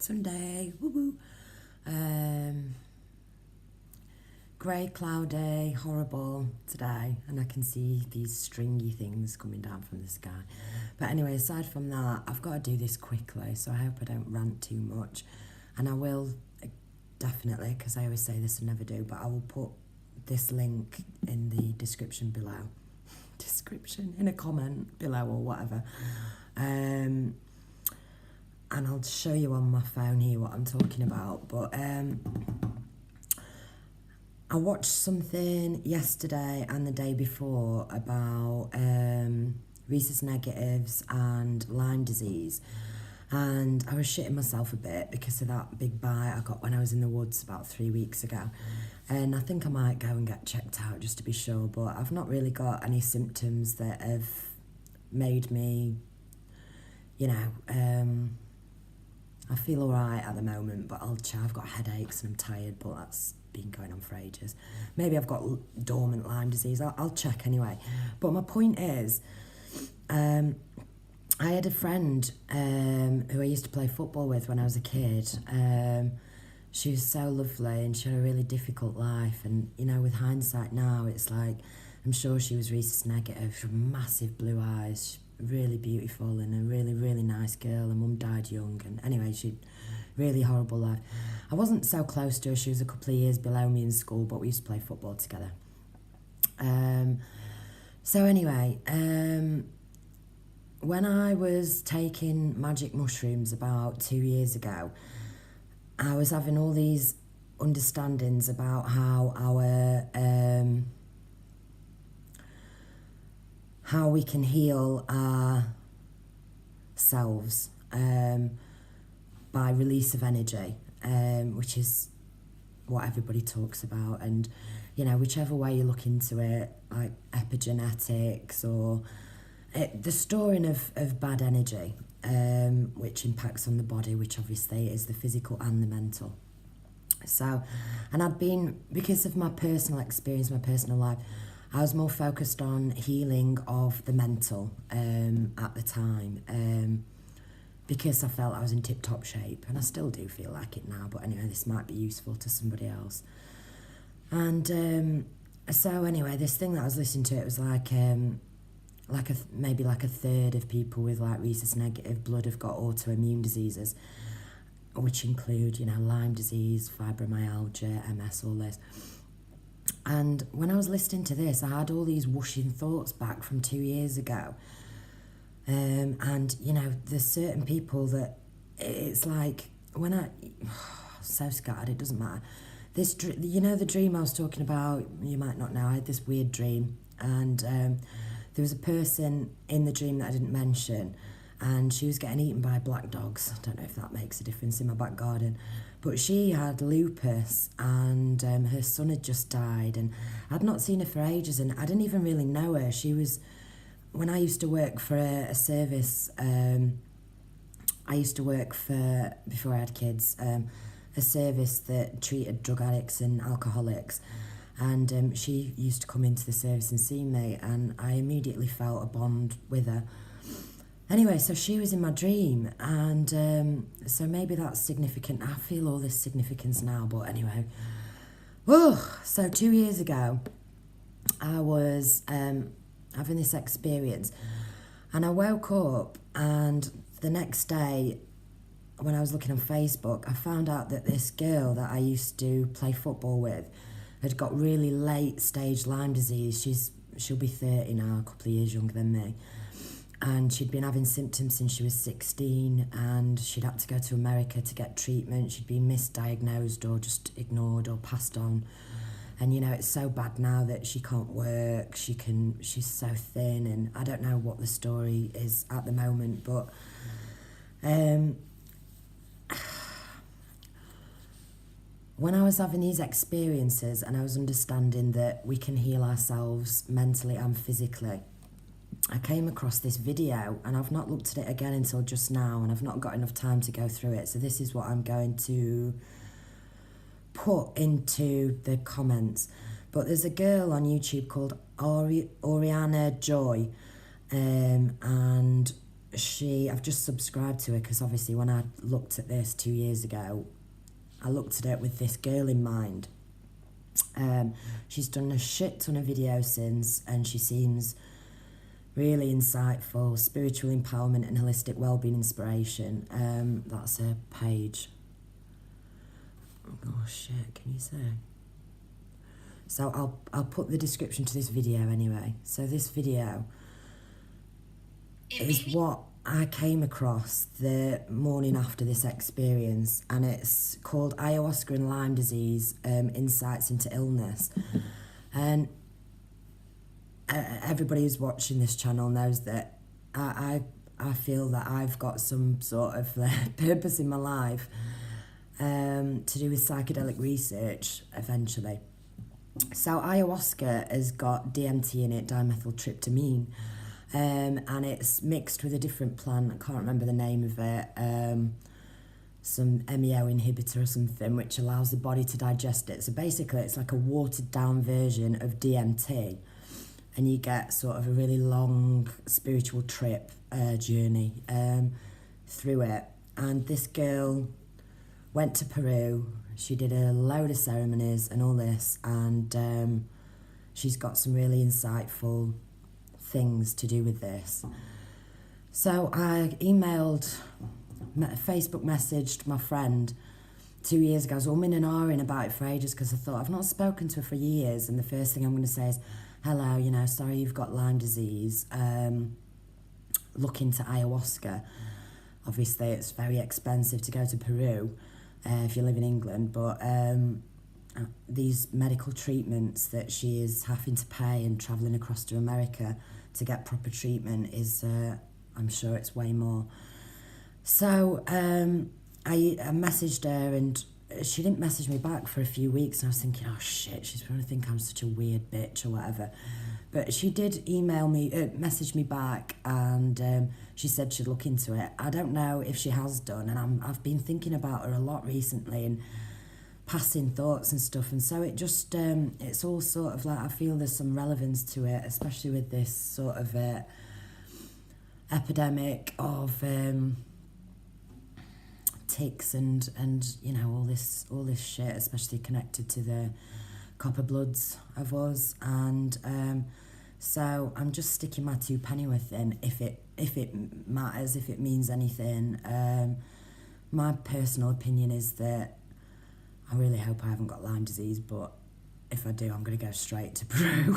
Sunday, woo-woo. Grey, cloudy, horrible today, and I can see these stringy things coming down from the sky. But anyway, aside from that, I've got to do this quickly, so I hope I don't rant too much. And I will definitely, because I always say this and never do, but I will put this link in the description below. In a comment below or whatever. And I'll show you on my phone here what I'm talking about. But I watched something yesterday and the day before about rhesus negatives and Lyme disease. And I was shitting myself a bit because of that big bite I got when I was in the woods about 3 weeks ago. And I think I might go and get checked out just to be sure, but I've not really got any symptoms that have made me, I feel all right at the moment, but I've got headaches and I'm tired, but that's been going on for ages. Maybe I've got dormant Lyme disease. I'll check anyway. But my point is, I had a friend who I used to play football with when I was a kid. She was so lovely and she had a really difficult life. And, with hindsight now, it's like, I'm sure she was rhesus negative. She had massive blue eyes, really beautiful and a really, really nice girl. Her mum died young. And anyway, she really horrible life. I wasn't so close to her. She was a couple of years below me in school, but we used to play football together. So anyway, when I was taking magic mushrooms about 2 years ago, I was having all these understandings about how how we can heal ourselves by release of energy, which is what everybody talks about. And, whichever way you look into it, like epigenetics or the storing of bad energy, which impacts on the body, which obviously is the physical and the mental. So, and I'd been, because of my personal experience, my personal life, I was more focused on healing of the mental at the time, because I felt I was in tip-top shape, and I still do feel like it now, but anyway, this might be useful to somebody else. And so anyway, this thing that I was listening to, it was maybe like a third of people with like rhesus negative blood have got autoimmune diseases, which include, Lyme disease, fibromyalgia, MS, all this. And when I was listening to this, I had all these whooshing thoughts back from 2 years ago. And, there's certain people that it's like, so scattered, it doesn't matter. This, the dream I was talking about, you might not know, I had this weird dream. And there was a person in the dream that I didn't mention, and she was getting eaten by black dogs. I don't know if that makes a difference in my back garden. But she had lupus, and her son had just died, and I'd not seen her for ages, and I didn't even really know her. She was, when I used to work for a service, I used to work for, before I had kids, a service that treated drug addicts and alcoholics. And she used to come into the service and see me, and I immediately felt a bond with her. Anyway, so she was in my dream, and so maybe that's significant. I feel all this significance now, but anyway. So 2 years ago, I was having this experience, and I woke up, and the next day, when I was looking on Facebook, I found out that this girl that I used to play football with had got really late stage Lyme disease. She'll be 30 now, a couple of years younger than me. And she'd been having symptoms since she was 16, and she'd had to go to America to get treatment. She'd been misdiagnosed or just ignored or passed on. And, it's so bad now that she can't work. She's so thin, and I don't know what the story is at the moment, but when I was having these experiences and I was understanding that we can heal ourselves mentally and physically, I came across this video, and I've not looked at it again until just now, and I've not got enough time to go through it. So this is what I'm going to put into the comments. But there's a girl on YouTube called Oriana Joy, and I've just subscribed to her because obviously when I looked at this 2 years ago, I looked at it with this girl in mind. She's done a shit ton of videos since, and she seems really insightful, spiritual empowerment and holistic wellbeing inspiration. That's her page. Oh shit, can you see? So I'll put the description to this video anyway. So this video is what I came across the morning after this experience, and it's called Ayahuasca and Lyme Disease, Insights into Illness. And everybody who's watching this channel knows that I feel that I've got some sort of purpose in my life to do with psychedelic research eventually. So ayahuasca has got DMT in it, dimethyltryptamine, and it's mixed with a different plant. I can't remember the name of it. Some MEO inhibitor or something, which allows the body to digest it. So basically, it's like a watered down version of DMT, and you get sort of a really long spiritual trip journey through it. And this girl went to Peru. She did a load of ceremonies and all this, and she's got some really insightful things to do with this. So I Facebook messaged my friend 2 years ago. I was umming and ahhing about it for ages because I thought, I've not spoken to her for years, and the first thing I'm going to say is, hello, sorry you've got Lyme disease, look into ayahuasca. Obviously it's very expensive to go to Peru if you live in England, but these medical treatments that she is having to pay and travelling across to America to get proper treatment is, I'm sure it's way more. So I messaged her, and she didn't message me back for a few weeks, and I was thinking, oh shit, she's probably think I'm such a weird bitch or whatever. But she did message me back, and she said she'd look into it. I don't know if she has done, and I've been thinking about her a lot recently and passing thoughts and stuff, and so it just, it's all sort of like, I feel there's some relevance to it, especially with this sort of epidemic of ticks and all this shit, especially connected to the copper bloods of us, and so I'm just sticking my 2 penny worth in, if it matters, if it means anything. My personal opinion is that I really hope I haven't got Lyme disease, but if I do, I'm going to go straight to Peru.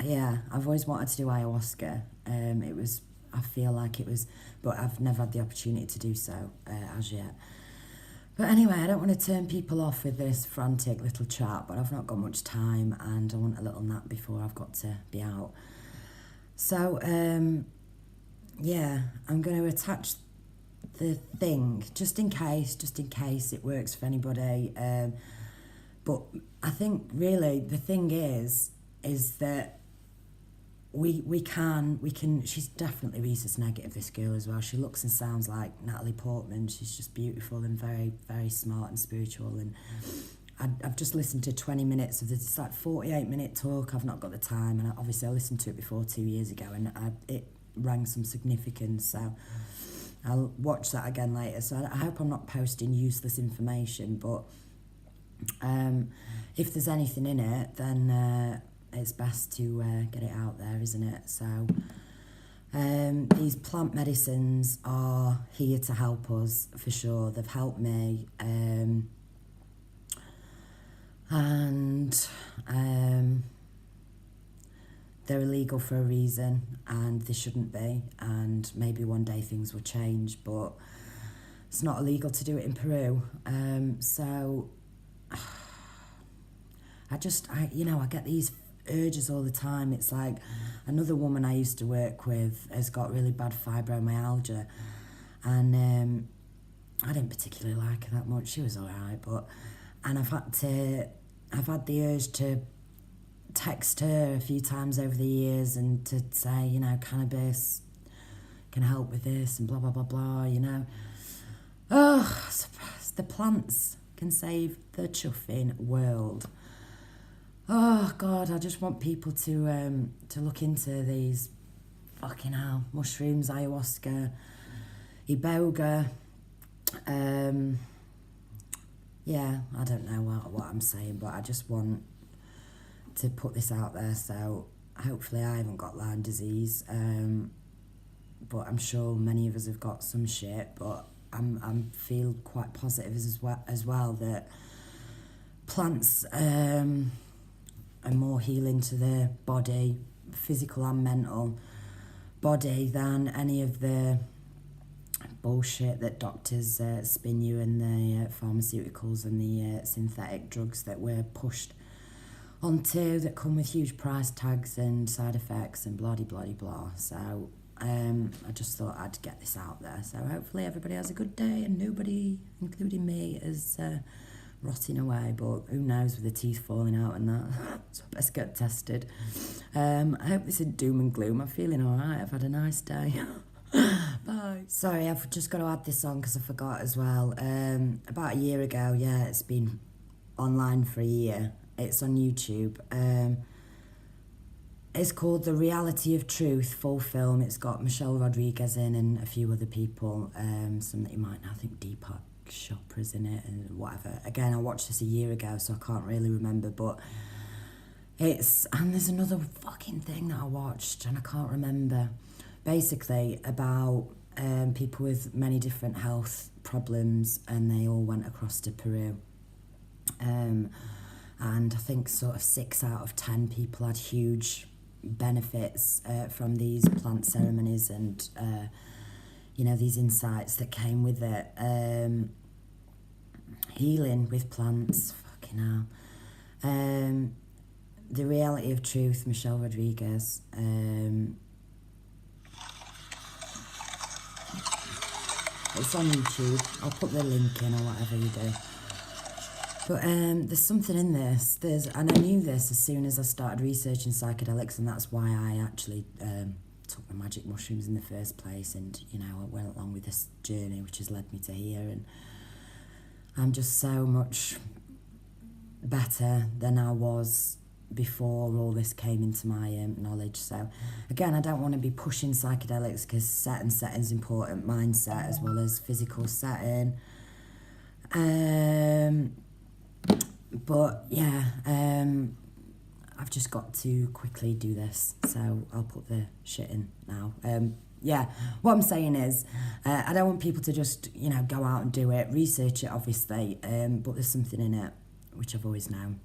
Yeah, I've always wanted to do ayahuasca. I feel like it was, but I've never had the opportunity to do so as yet. But anyway, I don't want to turn people off with this frantic little chat, but I've not got much time, and I want a little nap before I've got to be out. So, yeah, I'm going to attach the thing, just in case it works for anybody. But I think really the thing is that we can, she's definitely rhesus negative, this girl as well. She looks and sounds like Natalie Portman. She's just beautiful and very, very smart and spiritual. And I've just listened to 20 minutes of this, it's like 48-minute talk. I've not got the time, and obviously I listened to it before 2 years ago, and it rang some significance, so I'll watch that again later. So I hope I'm not posting useless information, but if there's anything in it, then it's best to get it out there, isn't it? So these plant medicines are here to help us, for sure. They've helped me, and they're illegal for a reason, and they shouldn't be, and maybe one day things will change, but it's not illegal to do it in Peru. So I get these urges all the time. It's like another woman I used to work with has got really bad fibromyalgia, and I didn't particularly like her that much. She was alright, and I've had the urge to text her a few times over the years and to say, cannabis can help with this and blah blah blah blah. The plants can save the chuffing world. Oh God, I just want people to look into these fucking hell mushrooms, ayahuasca, iboga. Yeah, I don't know what I'm saying, but I just want to put this out there. So hopefully I haven't got Lyme disease, but I'm sure many of us have got some shit. But I'm feel quite positive as well that plants are more healing to the body, physical and mental body, than any of the bullshit that doctors spin you, and the pharmaceuticals and the synthetic drugs that we're pushed onto, that come with huge price tags and side effects and blah blah blah. So I just thought I'd get this out there. So hopefully everybody has a good day and nobody, including me, is rotting away. But who knows with the teeth falling out and that. So I best get tested. I hope this isn't doom and gloom. I'm feeling alright. I've had a nice day. Bye. Sorry, I've just got to add this on because I forgot as well. About a year ago, yeah, it's been online for a year. It's on YouTube. It's called The Reality of Truth, full film. It's got Michelle Rodriguez in and a few other people. Some that you might know, I think Deepak Chopra's in it and whatever. Again, I watched this a year ago, so I can't really remember, but and there's another fucking thing that I watched and I can't remember. Basically about people with many different health problems, and they all went across to Peru. And I think sort of 6 out of 10 people had huge benefits from these plant ceremonies and, these insights that came with it. Healing with plants, fucking hell. The Reality of Truth, Michelle Rodriguez. It's on YouTube. I'll put the link in or whatever you do. But there's something in this. And I knew this as soon as I started researching psychedelics, and that's why I actually took the magic mushrooms in the first place. And, I went along with this journey, which has led me to here. And I'm just so much better than I was before all this came into my knowledge. So again, I don't want to be pushing psychedelics because setting's important, mindset as well as physical setting. But yeah, I've just got to quickly do this, so I'll put the shit in now. Yeah, what I'm saying is, I don't want people to just, go out and do it, research it obviously, but there's something in it, which I've always known.